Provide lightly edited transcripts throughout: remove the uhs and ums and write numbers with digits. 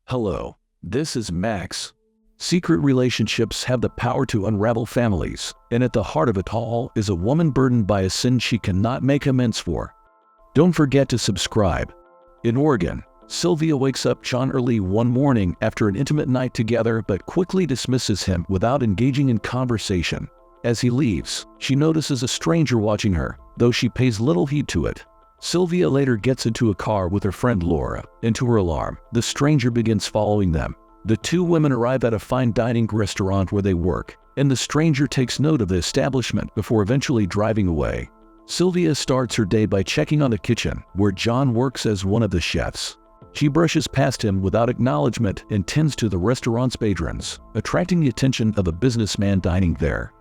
Hello, this is Max. Secret relationships have the power to unravel families, and at the heart of it all is a woman burdened by a sin she cannot make amends for. Don't forget to subscribe. In Oregon, Sylvia wakes up John early one morning after an intimate night together but quickly dismisses him without engaging in conversation. As he leaves, she notices a stranger watching her, though she pays little heed to it. Sylvia later gets into a car with her friend Laura, and to her alarm, the stranger begins following them. The two women arrive at a fine dining restaurant where they work, and the stranger takes note of the establishment before eventually driving away. Sylvia starts her day by checking on the kitchen, where John works as one of the chefs. She brushes past him without acknowledgement and tends to the restaurant's patrons, attracting the attention of a businessman dining there.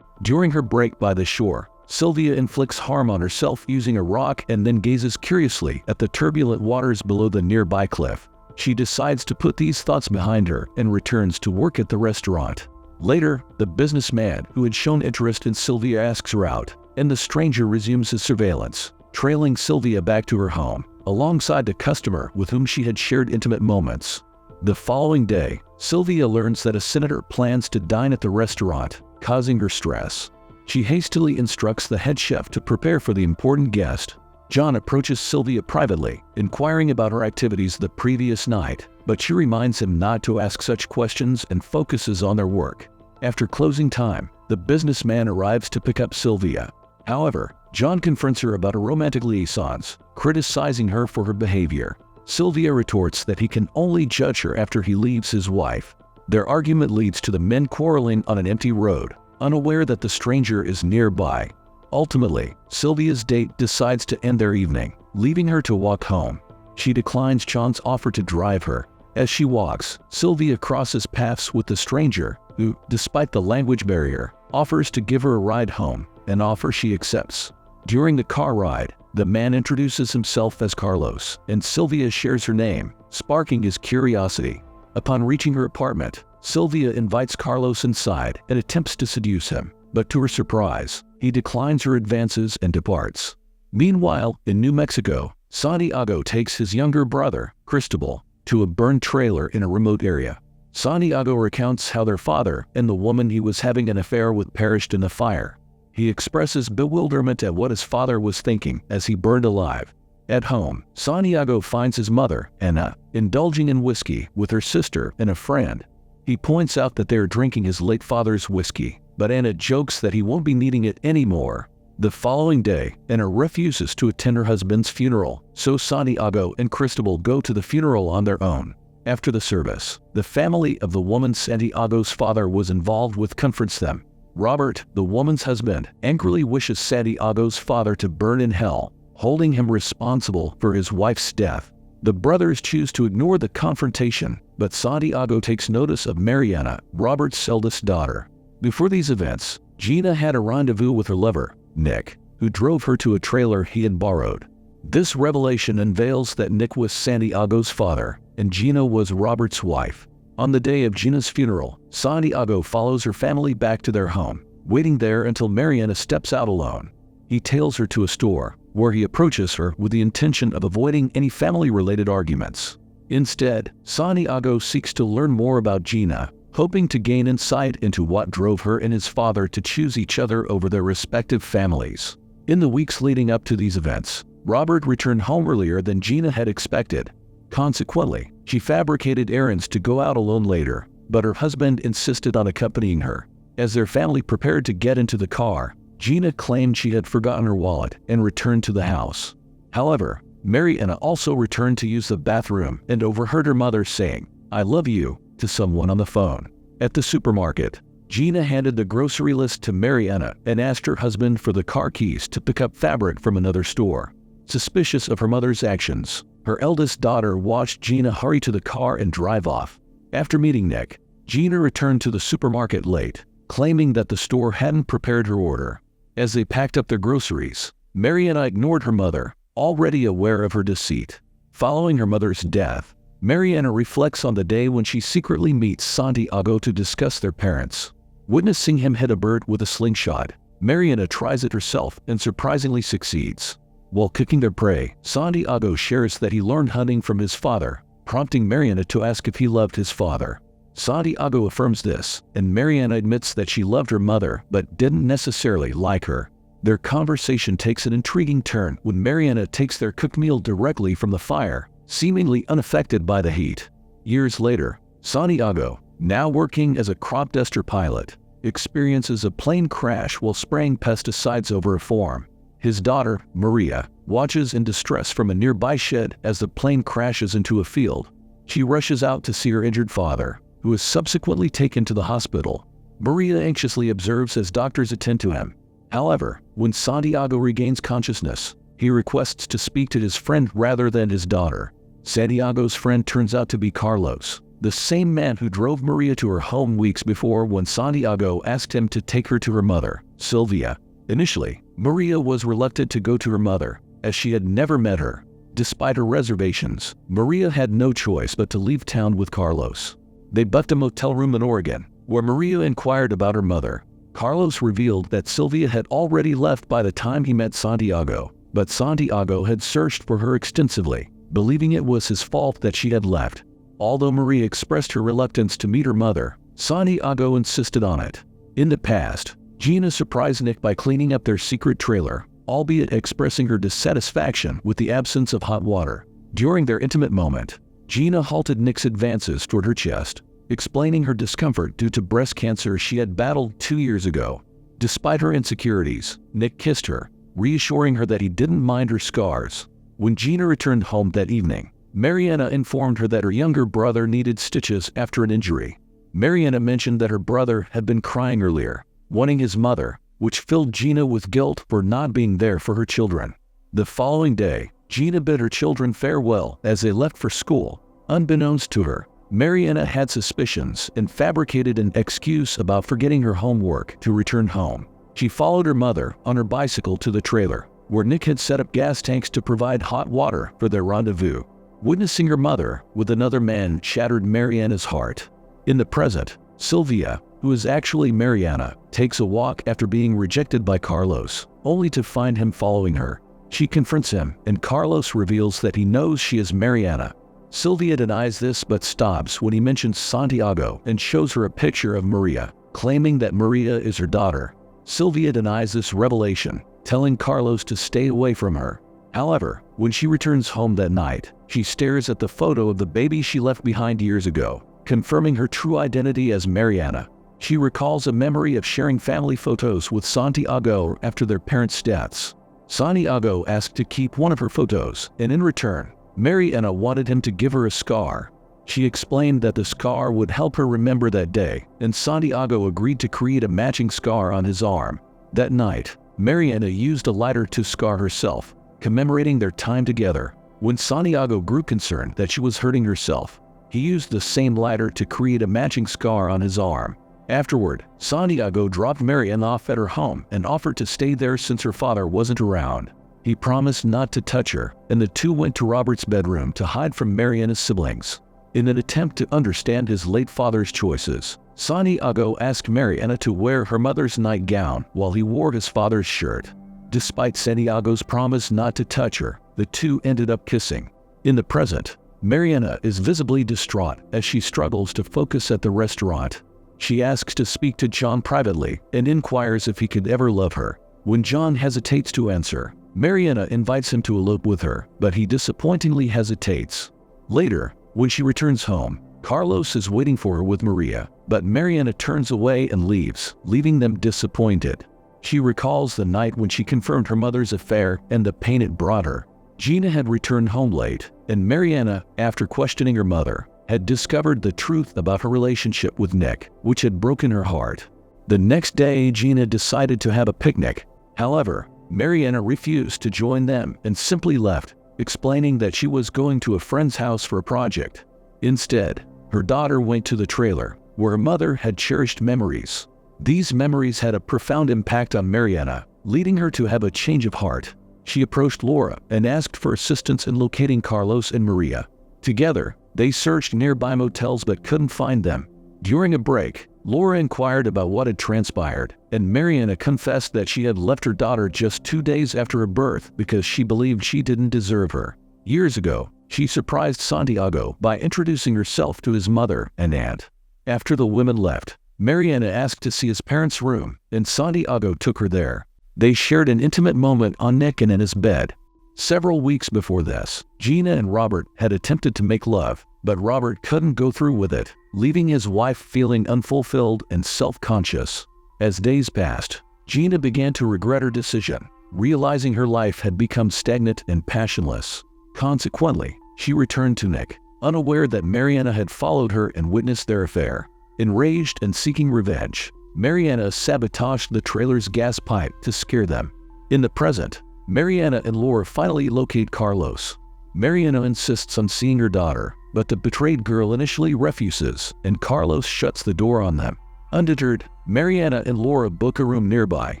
During her break by the shore, Sylvia inflicts harm on herself using a rock and then gazes curiously at the turbulent waters below the nearby cliff. She decides to put these thoughts behind her and returns to work at the restaurant. Later, the businessman who had shown interest in Sylvia asks her out, and the stranger resumes his surveillance, trailing Sylvia back to her home, alongside the customer with whom she had shared intimate moments. The following day, Sylvia learns that a senator plans to dine at the restaurant, causing her stress. She hastily instructs the head chef to prepare for the important guest. John approaches Sylvia privately, inquiring about her activities the previous night, but she reminds him not to ask such questions and focuses on their work. After closing time, the businessman arrives to pick up Sylvia. However, John confronts her about her romantic liaisons, criticizing her for her behavior. Sylvia retorts that he can only judge her after he leaves his wife. Their argument leads to the men quarreling on an empty road, unaware that the stranger is nearby. Ultimately, Sylvia's date decides to end their evening, leaving her to walk home. She declines John's offer to drive her. As she walks, Sylvia crosses paths with the stranger, who, despite the language barrier, offers to give her a ride home, an offer she accepts. During the car ride, the man introduces himself as Carlos, and Sylvia shares her name, sparking his curiosity. Upon reaching her apartment, Sylvia invites Carlos inside and attempts to seduce him, but to her surprise, he declines her advances and departs. Meanwhile, in New Mexico, Santiago takes his younger brother, Cristobal, to a burned trailer in a remote area. Santiago recounts how their father and the woman he was having an affair with perished in the fire. He expresses bewilderment at what his father was thinking as he burned alive. At home, Santiago finds his mother, Anna, indulging in whiskey with her sister and a friend. He points out that they are drinking his late father's whiskey, but Anna jokes that he won't be needing it anymore. The following day, Anna refuses to attend her husband's funeral, so Santiago and Cristobal go to the funeral on their own. After the service, the family of the woman Santiago's father was involved with comforts them. Robert, the woman's husband, angrily wishes Santiago's father to burn in hell, holding him responsible for his wife's death. The brothers choose to ignore the confrontation, but Santiago takes notice of Mariana, Robert's eldest daughter. Before these events, Gina had a rendezvous with her lover, Nick, who drove her to a trailer he had borrowed. This revelation unveils that Nick was Santiago's father, and Gina was Robert's wife. On the day of Gina's funeral, Santiago follows her family back to their home, waiting there until Mariana steps out alone. He tails her to a store, where he approaches her with the intention of avoiding any family-related arguments. Instead, Santiago seeks to learn more about Gina, hoping to gain insight into what drove her and his father to choose each other over their respective families. In the weeks leading up to these events, Robert returned home earlier than Gina had expected. Consequently, she fabricated errands to go out alone later, but her husband insisted on accompanying her. As their family prepared to get into the car, Gina claimed she had forgotten her wallet and returned to the house. However, Mariana also returned to use the bathroom and overheard her mother saying, "I love you," to someone on the phone. At the supermarket, Gina handed the grocery list to Mariana and asked her husband for the car keys to pick up fabric from another store. Suspicious of her mother's actions, her eldest daughter watched Gina hurry to the car and drive off. After meeting Nick, Gina returned to the supermarket late, claiming that the store hadn't prepared her order. As they packed up their groceries, Mariana ignored her mother, already aware of her deceit. Following her mother's death, Mariana reflects on the day when she secretly meets Santiago to discuss their parents. Witnessing him hit a bird with a slingshot, Mariana tries it herself and surprisingly succeeds. While cooking their prey, Santiago shares that he learned hunting from his father, prompting Mariana to ask if he loved his father. Santiago affirms this, and Mariana admits that she loved her mother but didn't necessarily like her. Their conversation takes an intriguing turn when Mariana takes their cooked meal directly from the fire, seemingly unaffected by the heat. Years later, Santiago, now working as a crop duster pilot, experiences a plane crash while spraying pesticides over a farm. His daughter, Maria, watches in distress from a nearby shed as the plane crashes into a field. She rushes out to see her injured father, who is subsequently taken to the hospital. Maria anxiously observes as doctors attend to him. However, when Santiago regains consciousness, he requests to speak to his friend rather than his daughter. Santiago's friend turns out to be Carlos, the same man who drove Maria to her home weeks before when Santiago asked him to take her to her mother, Sylvia. Initially, Maria was reluctant to go to her mother, as she had never met her. Despite her reservations, Maria had no choice but to leave town with Carlos. They booked a motel room in Oregon, where Maria inquired about her mother. Carlos revealed that Sylvia had already left by the time he met Santiago, but Santiago had searched for her extensively, believing it was his fault that she had left. Although Maria expressed her reluctance to meet her mother, Santiago insisted on it. In the past, Gina surprised Nick by cleaning up their secret trailer, albeit expressing her dissatisfaction with the absence of hot water. During their intimate moment, Gina halted Nick's advances toward her chest, explaining her discomfort due to breast cancer she had battled 2 years ago. Despite her insecurities, Nick kissed her, reassuring her that he didn't mind her scars. When Gina returned home that evening, Mariana informed her that her younger brother needed stitches after an injury. Mariana mentioned that her brother had been crying earlier, wanting his mother, which filled Gina with guilt for not being there for her children. The following day, Gina bid her children farewell as they left for school. Unbeknownst to her, Mariana had suspicions and fabricated an excuse about forgetting her homework to return home. She followed her mother on her bicycle to the trailer, where Nick had set up gas tanks to provide hot water for their rendezvous. Witnessing her mother with another man shattered Mariana's heart. In the present, Sylvia, who is actually Mariana, takes a walk after being rejected by Carlos, only to find him following her. She confronts him, and Carlos reveals that he knows she is Mariana. Sylvia denies this but stops when he mentions Santiago and shows her a picture of Maria, claiming that Maria is her daughter. Sylvia denies this revelation, telling Carlos to stay away from her. However, when she returns home that night, she stares at the photo of the baby she left behind years ago, confirming her true identity as Mariana. She recalls a memory of sharing family photos with Santiago after their parents' deaths. Santiago asked to keep one of her photos, and in return, Mariana wanted him to give her a scar. She explained that the scar would help her remember that day, and Santiago agreed to create a matching scar on his arm. That night, Mariana used a lighter to scar herself, commemorating their time together. When Santiago grew concerned that she was hurting herself, he used the same lighter to create a matching scar on his arm. Afterward, Santiago dropped Mariana off at her home and offered to stay there since her father wasn't around. He promised not to touch her, and the two went to Robert's bedroom to hide from Mariana's siblings. In an attempt to understand his late father's choices, Santiago asked Mariana to wear her mother's nightgown while he wore his father's shirt. Despite Santiago's promise not to touch her, the two ended up kissing. In the present, Mariana is visibly distraught as she struggles to focus at the restaurant. She asks to speak to John privately and inquires if he could ever love her. When John hesitates to answer, Mariana invites him to elope with her, but he disappointingly hesitates. Later, when she returns home, Carlos is waiting for her with Maria, but Mariana turns away and leaves, leaving them disappointed. She recalls the night when she confirmed her mother's affair and the pain it brought her. Gina had returned home late, and Mariana, after questioning her mother, had discovered the truth about her relationship with Nick, which had broken her heart. The next day, Gina decided to have a picnic. However, Mariana refused to join them and simply left, explaining that she was going to a friend's house for a project. Instead, her daughter went to the trailer, where her mother had cherished memories. These memories had a profound impact on Mariana, leading her to have a change of heart. She approached Laura and asked for assistance in locating Carlos and Maria. Together, they searched nearby motels but couldn't find them. During a break, Laura inquired about what had transpired, and Mariana confessed that she had left her daughter just 2 days after her birth because she believed she didn't deserve her. Years ago, She surprised Santiago by introducing herself to his mother and aunt. After the women left, Mariana asked to see his parents' room, and Santiago took her there. They shared an intimate moment on Nick and in his bed. Several weeks before this, Gina and Robert had attempted to make love, but Robert couldn't go through with it, leaving his wife feeling unfulfilled and self-conscious. As days passed, Gina began to regret her decision, realizing her life had become stagnant and passionless. Consequently, she returned to Nick, unaware that Mariana had followed her and witnessed their affair. Enraged and seeking revenge, Mariana sabotaged the trailer's gas pipe to scare them. In the present, Mariana and Laura finally locate Carlos. Mariana insists on seeing her daughter, but the betrayed girl initially refuses, and Carlos shuts the door on them. Undeterred, Mariana and Laura book a room nearby,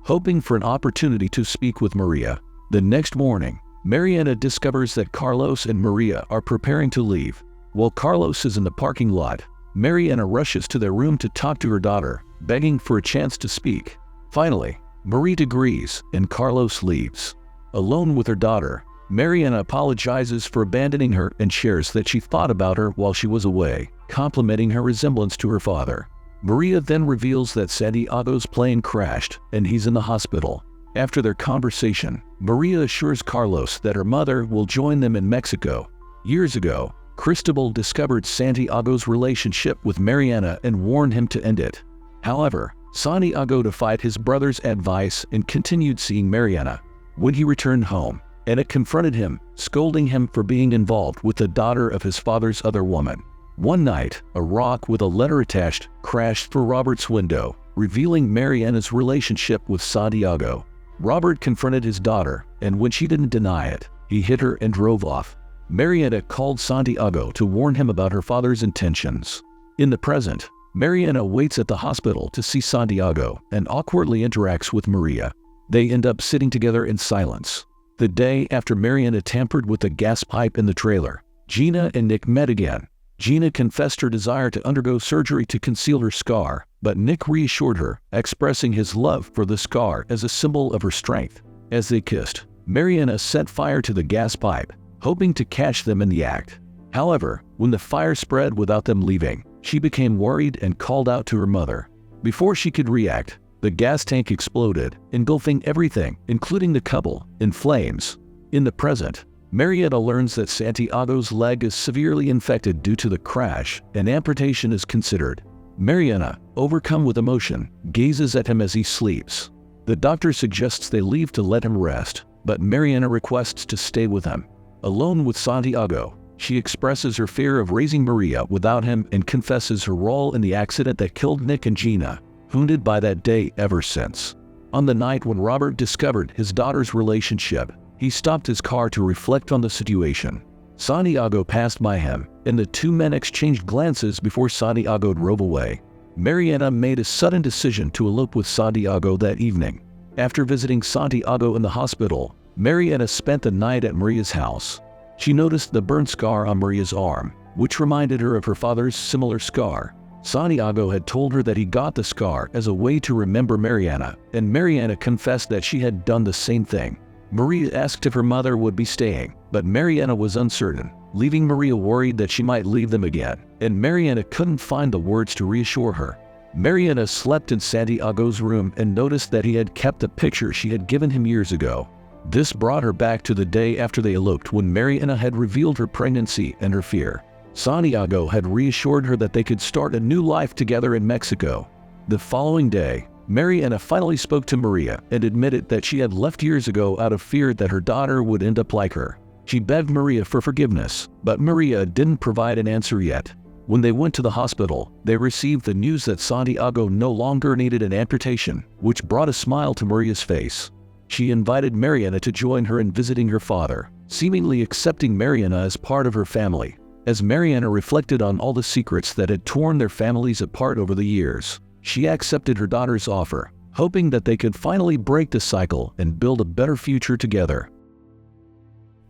hoping for an opportunity to speak with Maria. The next morning, Mariana discovers that Carlos and Maria are preparing to leave. While Carlos is in the parking lot, Mariana rushes to their room to talk to her daughter, begging for a chance to speak. Finally, Maria agrees, and Carlos leaves. Alone with her daughter, Mariana apologizes for abandoning her and shares that she thought about her while she was away, complimenting her resemblance to her father. Maria then reveals that Santiago's plane crashed and he's in the hospital. After their conversation, Maria assures Carlos that her mother will join them in Mexico. Years ago, Cristobal discovered Santiago's relationship with Mariana and warned him to end it. However, Santiago defied his brother's advice and continued seeing Mariana. When he returned home, Anna confronted him, scolding him for being involved with the daughter of his father's other woman. One night, a rock with a letter attached crashed through Robert's window, revealing Mariana's relationship with Santiago. Robert confronted his daughter, and when she didn't deny it, he hit her and drove off. Mariana called Santiago to warn him about her father's intentions. In the present, Mariana waits at the hospital to see Santiago and awkwardly interacts with Maria. They end up sitting together in silence. The day after Mariana tampered with the gas pipe in the trailer, Gina and Nick met again. Gina confessed her desire to undergo surgery to conceal her scar, but Nick reassured her, expressing his love for the scar as a symbol of her strength. As they kissed, Mariana set fire to the gas pipe, hoping to catch them in the act. However, when the fire spread without them leaving, she became worried and called out to her mother. Before she could react, the gas tank exploded, engulfing everything, including the couple, in flames. In the present, Mariana learns that Santiago's leg is severely infected due to the crash, and amputation is considered. Mariana, overcome with emotion, gazes at him as he sleeps. The doctor suggests they leave to let him rest, but Mariana requests to stay with him. Alone with Santiago, she expresses her fear of raising Maria without him and confesses her role in the accident that killed Nick and Gina, wounded by that day ever since. On the night when Robert discovered his daughter's relationship, he stopped his car to reflect on the situation. Santiago passed by him, and the two men exchanged glances before Santiago drove away. Mariana made a sudden decision to elope with Santiago that evening. After visiting Santiago in the hospital, Mariana spent the night at Maria's house. She noticed the burn scar on Maria's arm, which reminded her of her father's similar scar. Santiago had told her that he got the scar as a way to remember Mariana, and Mariana confessed that she had done the same thing. Maria asked if her mother would be staying, but Mariana was uncertain, leaving Maria worried that she might leave them again, and Mariana couldn't find the words to reassure her. Mariana slept in Santiago's room and noticed that he had kept a picture she had given him years ago. This brought her back to the day after they eloped, when Mariana had revealed her pregnancy and her fear. Santiago had reassured her that they could start a new life together in Mexico. The following day, Mariana finally spoke to Maria and admitted that she had left years ago out of fear that her daughter would end up like her. She begged Maria for forgiveness, but Maria didn't provide an answer yet. When they went to the hospital, they received the news that Santiago no longer needed an amputation, which brought a smile to Maria's face. She invited Mariana to join her in visiting her father, seemingly accepting Mariana as part of her family. As Mariana reflected on all the secrets that had torn their families apart over the years, she accepted her daughter's offer, hoping that they could finally break the cycle and build a better future together.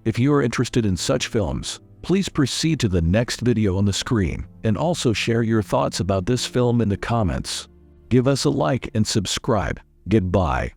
If you are interested in such films, please proceed to the next video on the screen and also share your thoughts about this film in the comments. Give us a like and subscribe. Goodbye.